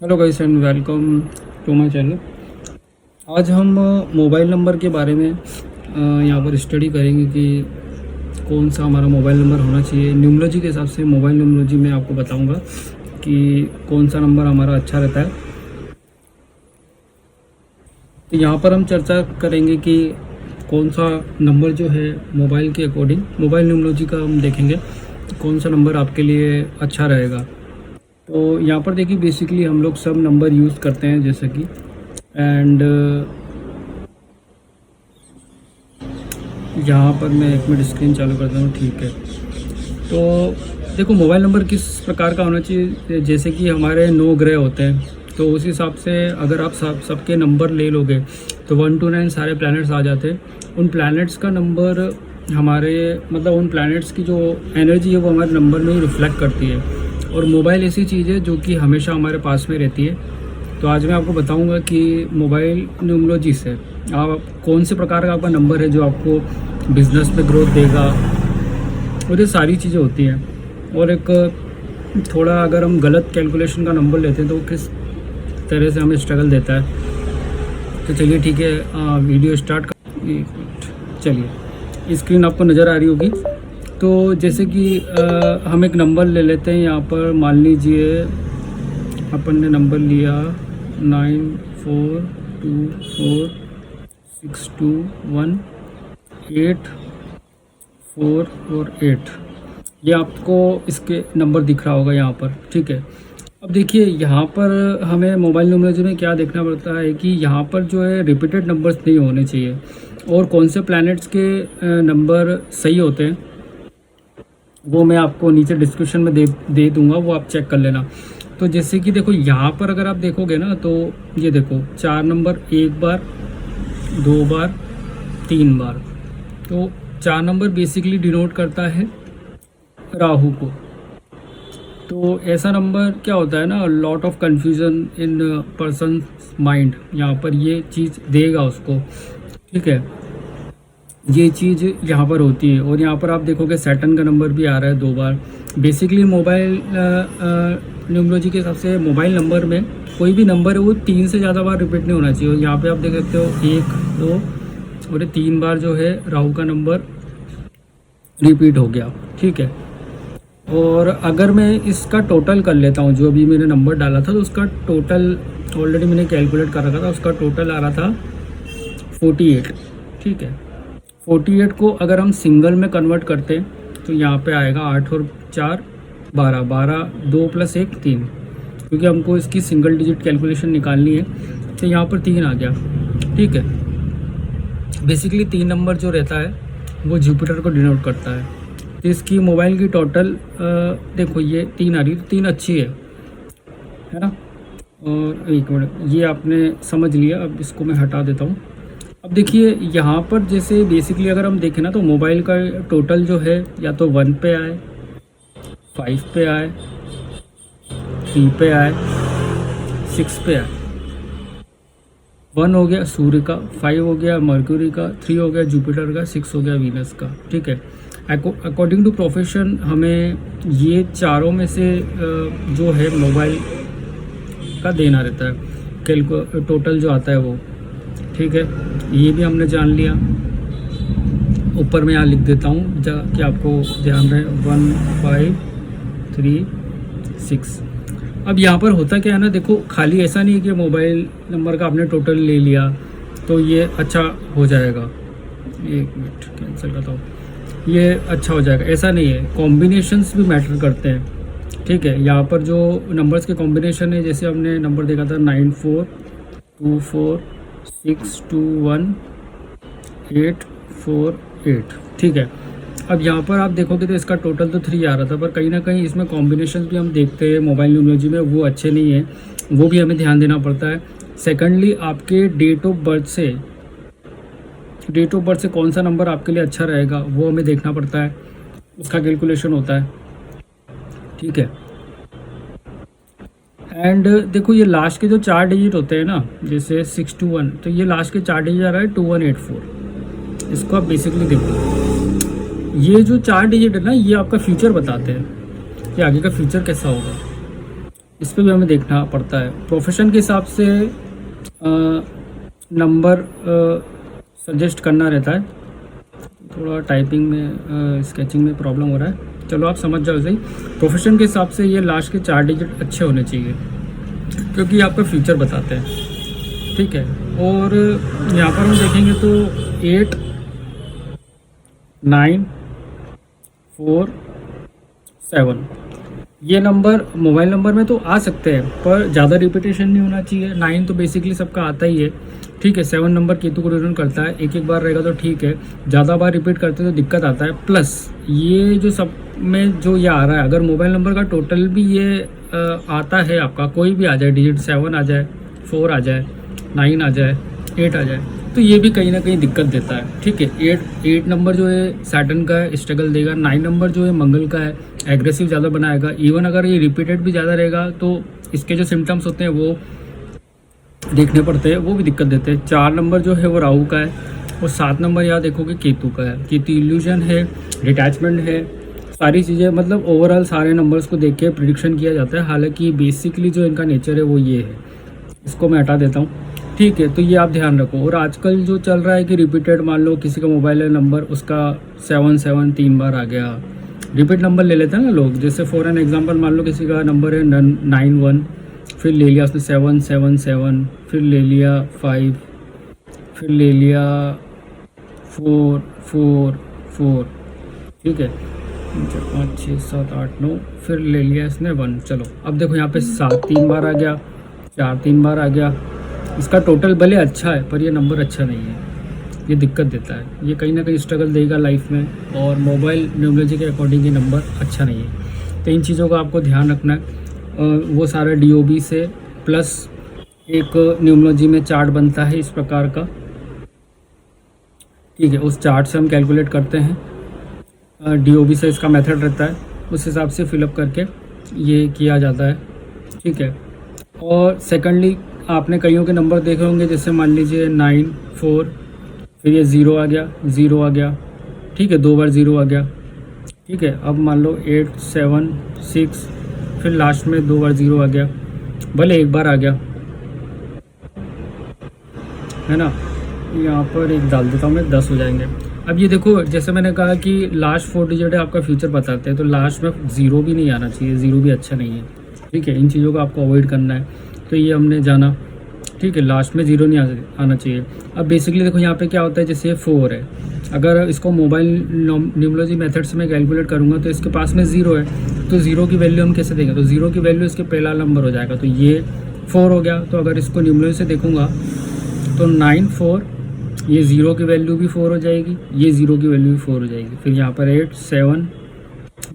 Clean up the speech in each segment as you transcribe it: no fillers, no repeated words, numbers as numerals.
Hello guys and welcome to my channel. आज हम mobile number के बारे में यहाँ पर स्टडी करेंगे कि कौन सा हमारा मोबाइल नंबर होना चाहिए। न्यूमरोलॉजी के हिसाब से मोबाइल न्यूमरोलॉजी में आपको बताऊंगा कि कौन सा नंबर हमारा अच्छा रहता है। तो यहाँ पर हम चर्चा करेंगे कि कौन सा नंबर जो है मोबाइल के अकॉर्डिंग, मोबाइल न्यूमरोलॉजी का हम देखेंगे कौन सा नंबर आपके लिए अच्छा रहेगा। तो यहाँ पर देखिए बेसिकली हम लोग सब नंबर यूज़ करते हैं जैसे कि एंड यहाँ पर मैं एक मिनट स्क्रीन चालू करता हूँ, ठीक है। तो देखो मोबाइल नंबर किस प्रकार का होना चाहिए, जैसे कि हमारे 9 ग्रह होते हैं तो उस हिसाब से अगर आप सबके नंबर ले लोगे तो 1 to 9 सारे प्लैनेट्स आ जाते हैं। उन प्लैनेट्स का नंबर हमारे मतलब उन प्लैनेट्स की जो एनर्जी है वो हमारे नंबर में ही रिफ्लेक्ट करती है। और मोबाइल ऐसी चीज़ है जो कि हमेशा हमारे पास में रहती है। तो आज मैं आपको बताऊंगा कि मोबाइल न्यूमरोलॉजी से आप कौन से प्रकार का आपका नंबर है जो आपको बिजनेस में ग्रोथ देगा, और ये सारी चीज़ें होती हैं। और एक थोड़ा अगर हम गलत कैलकुलेशन का नंबर लेते हैं तो किस तरह से हमें स्ट्रगल देता है। तो चलिए ठीक है, वीडियो स्टार्ट कर। चलिए स्क्रीन आपको नज़र आ रही होगी। तो जैसे कि हम एक नंबर ले लेते हैं। यहाँ पर मान लीजिए अपन ने नंबर लिया 94262184 और 8। ये आपको इसके नंबर दिख रहा होगा यहाँ पर, ठीक है। अब देखिए यहाँ पर हमें मोबाइल न्यूमरोलॉजी में क्या देखना पड़ता है कि यहाँ पर जो है रिपीटेड नंबर्स नहीं होने चाहिए, और कौन से प्लैनेट्स के नंबर सही होते हैं वो मैं आपको नीचे डिस्क्रिप्शन में दे दूंगा, वो आप चेक कर लेना। तो जैसे कि देखो यहाँ पर अगर आप देखोगे ना तो ये देखो 4 नंबर 1 बार 2 बार 3 बार। तो 4 नंबर बेसिकली डिनोट करता है राहु को। तो ऐसा नंबर क्या होता है ना, lot of confusion in person mind, यहाँ पर ये चीज़ देगा उसको, ठीक है। ये चीज़ यहाँ पर होती है। और यहाँ पर आप देखोगे सैटर्न का नंबर भी आ रहा है 2 बार। बेसिकली मोबाइल न्यूमरोलॉजी के हिसाब से मोबाइल नंबर में कोई भी नंबर है वो 3 से ज़्यादा बार रिपीट नहीं होना चाहिए। और यहाँ पे आप देख सकते हो 1 2 और 3 बार जो है राहु का नंबर रिपीट हो गया, ठीक है। और अगर मैं इसका टोटल कर लेता हूँ, जो अभी मैंने नंबर डाला था तो उसका टोटल ऑलरेडी मैंने कैलकुलेट कर रखा था, उसका टोटल आ रहा था 48, ठीक है। 48 को अगर हम सिंगल में कन्वर्ट करते हैं तो यहाँ पे आएगा 8 और 4 12, 12 2 + 1 3, क्योंकि हमको इसकी सिंगल डिजिट कैलकुलेशन निकालनी है। तो यहाँ पर 3 आ गया, ठीक है। बेसिकली 3 नंबर जो रहता है वो जुपिटर को डिनोट करता है। तो इसकी मोबाइल की टोटल देखो ये 3 आ रही है, 3 अच्छी है ना। और एक मिनट, ये आपने समझ लिया। अब इसको मैं हटा देता हूँ। अब देखिए यहाँ पर जैसे बेसिकली अगर हम देखें ना तो मोबाइल का टोटल जो है या तो 1 पे आए, 5 पे आए, 3 पे आए, 6 पे आए। 1 हो गया सूर्य का, 5 हो गया मर्क्यूरी का, 3 हो गया जुपिटर का, 6 हो गया वीनस का, ठीक है। अकॉर्डिंग टू प्रोफेशन हमें ये चारों में से जो है मोबाइल का देना रहता है, टोटल जो आता है वो, ठीक है। ये भी हमने जान लिया। ऊपर मैं यहाँ लिख देता हूँ कि आपको ध्यान रहे 1 5 3 6। अब यहाँ पर होता क्या है ना, देखो खाली ऐसा नहीं है कि मोबाइल नंबर का आपने टोटल ले लिया तो ये अच्छा हो जाएगा। 1 मिनट कैंसिल करता हूँ, ये अच्छा हो जाएगा, ऐसा नहीं है। कॉम्बिनेशंस भी मैटर करते हैं, ठीक है। यहाँ पर जो नंबर्स के कॉम्बिनेशन है, जैसे हमने नंबर देखा था 9 4 2 4 6 2 1 8 4 8, ठीक है। अब यहाँ पर आप देखोगे तो इसका टोटल तो 3 आ रहा था, पर कहीं ना कहीं इसमें कॉम्बिनेशन भी हम देखते हैं मोबाइल न्यूमरोलॉजी में, वो अच्छे नहीं है, वो भी हमें ध्यान देना पड़ता है। सेकेंडली आपके डेट ऑफ बर्थ से कौन सा नंबर आपके लिए अच्छा रहेगा वो हमें देखना पड़ता है, उसका कैलकुलेशन होता है, ठीक है। एंड देखो ये लास्ट के जो 4 डिजिट होते हैं ना, जैसे 621, तो ये लास्ट के 4 डिजिट आ रहा है 2184। इसको आप बेसिकली देखो, ये जो 4 डिजिट है ना ये आपका फ्यूचर बताते हैं कि आगे का फ्यूचर कैसा होगा। इस पे भी हमें देखना पड़ता है। प्रोफेशन के हिसाब से नंबर सजेस्ट करना रहता है। थोड़ा टाइपिंग में स्केचिंग में प्रॉब्लम हो रहा है, चलो आप समझ जाओ सही। प्रोफेशन के हिसाब से ये लास्ट के 4 डिजिट अच्छे होने चाहिए, क्योंकि ये आपका फ्यूचर बताते हैं, ठीक है। और यहाँ पर हम देखेंगे तो 8 9 4 7 ये नंबर मोबाइल नंबर में तो आ सकते हैं, पर ज़्यादा रिपीटेशन नहीं होना चाहिए। 9 तो बेसिकली सबका आता ही है, ठीक है। 7 नंबर केतु को रिटर्न करता है, एक बार रहेगा तो ठीक है, ज़्यादा बार रिपीट करते तो दिक्कत आता है। प्लस ये जो सब में जो ये आ रहा है, अगर मोबाइल नंबर का टोटल भी ये आता है, आपका कोई भी आ जाए डिजिट, 7 आ जाए, 4 आ जाए, 9 आ जाए, 8 आ जाए, तो ये भी कहीं ना कहीं दिक्कत देता है, ठीक है। 8 नंबर जो है सैटर्न का है, स्ट्रगल देगा। 9 नंबर जो है मंगल का है, एग्रेसिव ज़्यादा बनाएगा। इवन अगर ये रिपीटेड भी ज़्यादा रहेगा तो इसके जो सिम्टम्स होते हैं वो देखने पड़ते हैं, वो भी दिक्कत देते हैं। 4 नंबर जो है वो राहु का है, और 7 नंबर यहाँ देखोगे केतु का है। केतु इल्यूजन है, डिटैचमेंट है, सारी चीज़ें, मतलब ओवरऑल सारे नंबर्स को देख के प्रिडिक्शन किया जाता है। हालांकि बेसिकली जो इनका नेचर है वो ये है, इसको मैं हटा देता हूँ, ठीक है। तो ये आप ध्यान रखो। और आजकल जो चल रहा है कि रिपीटेड, मान लो किसी का मोबाइल है नंबर, उसका 7 3 बार आ गया, रिपीट नंबर ले लेते हैं ना लोग। जैसे फॉर एन एग्जांपल, मान लो किसी का नंबर है 9 1, फिर ले लिया उसने 7 7 7, फिर ले लिया 5, फिर ले लिया 4 4 4, ठीक है, 5 6 7 8 9, फिर ले लिया इसने 1। चलो अब देखो यहाँ पे 7 3 बार आ गया, 4 3 बार आ गया। इसका टोटल भले अच्छा है, पर ये नंबर अच्छा नहीं है, ये दिक्कत देता है। ये कहीं ना कहीं स्ट्रगल देगा लाइफ में, और मोबाइल न्यूमरोलॉजी के अकॉर्डिंग ये नंबर अच्छा नहीं है। तो इन चीज़ों का आपको ध्यान रखना है। वो सारा DOB से, प्लस एक न्यूमरोलॉजी में चार्ट बनता है इस प्रकार का, ठीक है। उस चार्ट से हम कैलकुलेट करते हैं, DOB से इसका मेथड रहता है, उस हिसाब से फिलअप करके ये किया जाता है, ठीक है। और सेकेंडली आपने कईयों के नंबर देखे होंगे, जैसे मान लीजिए 9 4, फिर ये 0 आ गया, 0 आ गया, ठीक है, 2 बार 0 आ गया, ठीक है। अब मान लो 8 7 6, फिर लास्ट में 2 बार 0 आ गया, भले एक बार आ गया, है ना। यहाँ पर एक डाल देता हूँ मैं, 10 हो जाएंगे। अब ये देखो, जैसे मैंने कहा कि लास्ट 4 डिजिट है आपका फ्यूचर बताते हैं, तो लास्ट में 0 भी नहीं आना चाहिए, 0 भी अच्छा नहीं है, ठीक है। इन चीज़ों को आपको अवॉइड करना है। तो ये हमने जाना, ठीक है, लास्ट में 0 नहीं आना चाहिए। अब बेसिकली देखो यहाँ पे क्या होता है, जैसे 4 है, अगर इसको मोबाइल न्यूमरोलॉजी मेथड से मैं कैलकुलेट करूँगा तो इसके पास में 0 है, तो 0 की वैल्यू हम कैसे देंगे, तो 0 की वैल्यू इसके पहला नंबर हो जाएगा, तो ये 4 हो गया। तो अगर इसको न्यूमरोलॉजी से देखूँगा तो 9 4, ये 0 की वैल्यू भी 4 हो जाएगी, ये 0 की वैल्यू भी 4 हो जाएगी। फिर यहाँ पर 8 7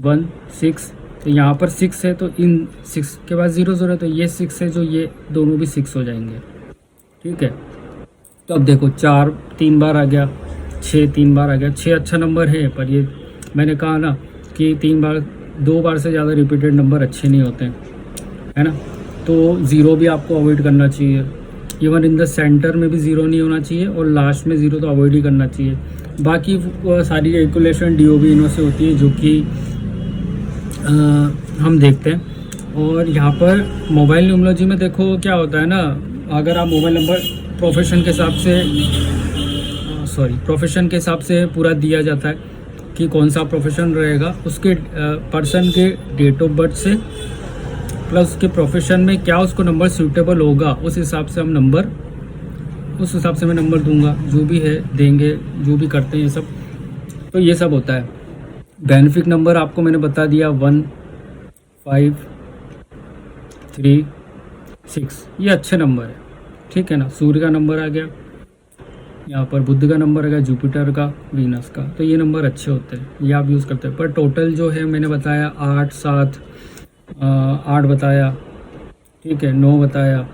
1 6, तो यहाँ पर 6 है, तो इन 6 के बाद 0 0 है, तो ये 6 है, जो ये दोनों भी 6 हो जाएंगे, ठीक है। तो अब देखो 4 3 बार आ गया, 6 3 बार आ गया। 6 अच्छा नंबर है, पर ये मैंने कहा ना कि 3 बार 2 बार से ज़्यादा रिपीटेड नंबर अच्छे नहीं होते हैं, है ना। तो 0 भी आपको अवॉइड करना चाहिए। इवन इन द सेंटर में भी 0 नहीं होना चाहिए, और लास्ट में 0 तो अवॉइड ही करना चाहिए। बाकी सारी कैलकुलेशन DOB इनों से होती है, जो कि हम देखते हैं। और यहाँ पर मोबाइल न्यूमरोलॉजी में देखो क्या होता है ना, अगर आप मोबाइल नंबर प्रोफेशन के हिसाब से पूरा दिया जाता है कि कौन सा प्रोफेशन रहेगा, उसके पर्सन के डेट ऑफ बर्थ से, प्लस उसके प्रोफेशन में क्या उसको नंबर सूटेबल होगा, उस हिसाब से मैं नंबर दूंगा, जो भी है देंगे, जो भी करते हैं ये सब। तो ये सब होता है। बेनिफिक नंबर आपको मैंने बता दिया, 1 5 3 6, ये अच्छे नंबर है, ठीक है ना। सूर्य का नंबर आ गया, यहाँ पर बुध का नंबर आ गया, जुपिटर का, वीनस का, तो ये नंबर अच्छे होते हैं, ये आप यूज़ करते हैं। पर टोटल जो है मैंने बताया 8 7 8 बताया, ठीक है, 9 बताया,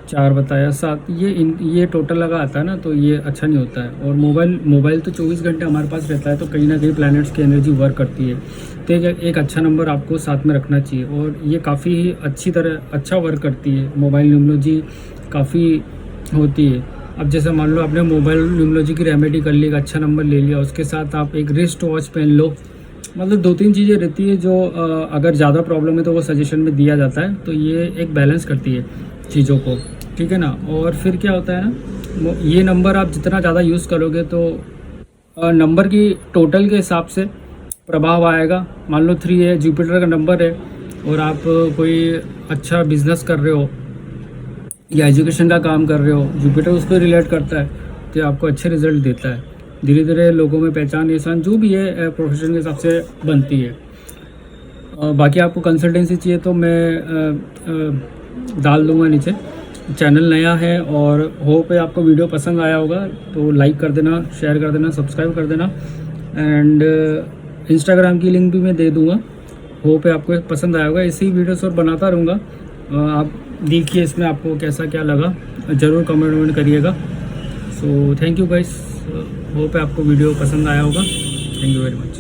4 बताया, 7, ये टोटल लगा आता है ना, तो ये अच्छा नहीं होता है। और मोबाइल तो 24 घंटे हमारे पास रहता है, तो कहीं ना कहीं प्लैनेट्स की एनर्जी वर्क करती है। तो एक अच्छा नंबर आपको साथ में रखना चाहिए, और ये काफ़ी अच्छा वर्क करती है। मोबाइल न्यूमरोलॉजी काफ़ी होती है। अब जैसे मान लो आपने मोबाइल न्यूमरोलॉजी की रेमेडी कर ली, एक अच्छा नंबर ले लिया, उसके साथ आप एक रिस्ट वॉच पहन लो, मतलब 2-3 चीज़ें रहती है जो अगर ज़्यादा प्रॉब्लम है तो वो सजेशन में दिया जाता है, तो ये एक बैलेंस करती है चीज़ों को, ठीक है ना। और फिर क्या होता है ना, ये नंबर आप जितना ज़्यादा यूज़ करोगे तो नंबर की टोटल के हिसाब से प्रभाव आएगा। मान लो 3 है, जुपिटर का नंबर है और आप कोई अच्छा बिजनेस कर रहे हो या एजुकेशन का काम कर रहे हो, जुपिटर उस पर रिलेट करता है तो ये आपको अच्छे रिजल्ट देता है। धीरे धीरे लोगों में पहचान निशान जो भी है प्रोफेशन के हिसाब से बनती है। बाकी आपको कंसल्टेंसी चाहिए तो मैं डाल दूंगा नीचे। चैनल नया है और होप है आपको वीडियो पसंद आया होगा, तो लाइक कर देना, शेयर कर देना, सब्सक्राइब कर देना एंड इंस्टाग्राम की लिंक भी मैं दे दूंगा। होप है आपको पसंद आया होगा, ऐसी वीडियोस और बनाता रहूँगा। आप देखिए इसमें आपको कैसा क्या लगा, ज़रूर कमेंट करिएगा। So thank you guys, hope है आपको वीडियो पसंद आया होगा। Thank you very much.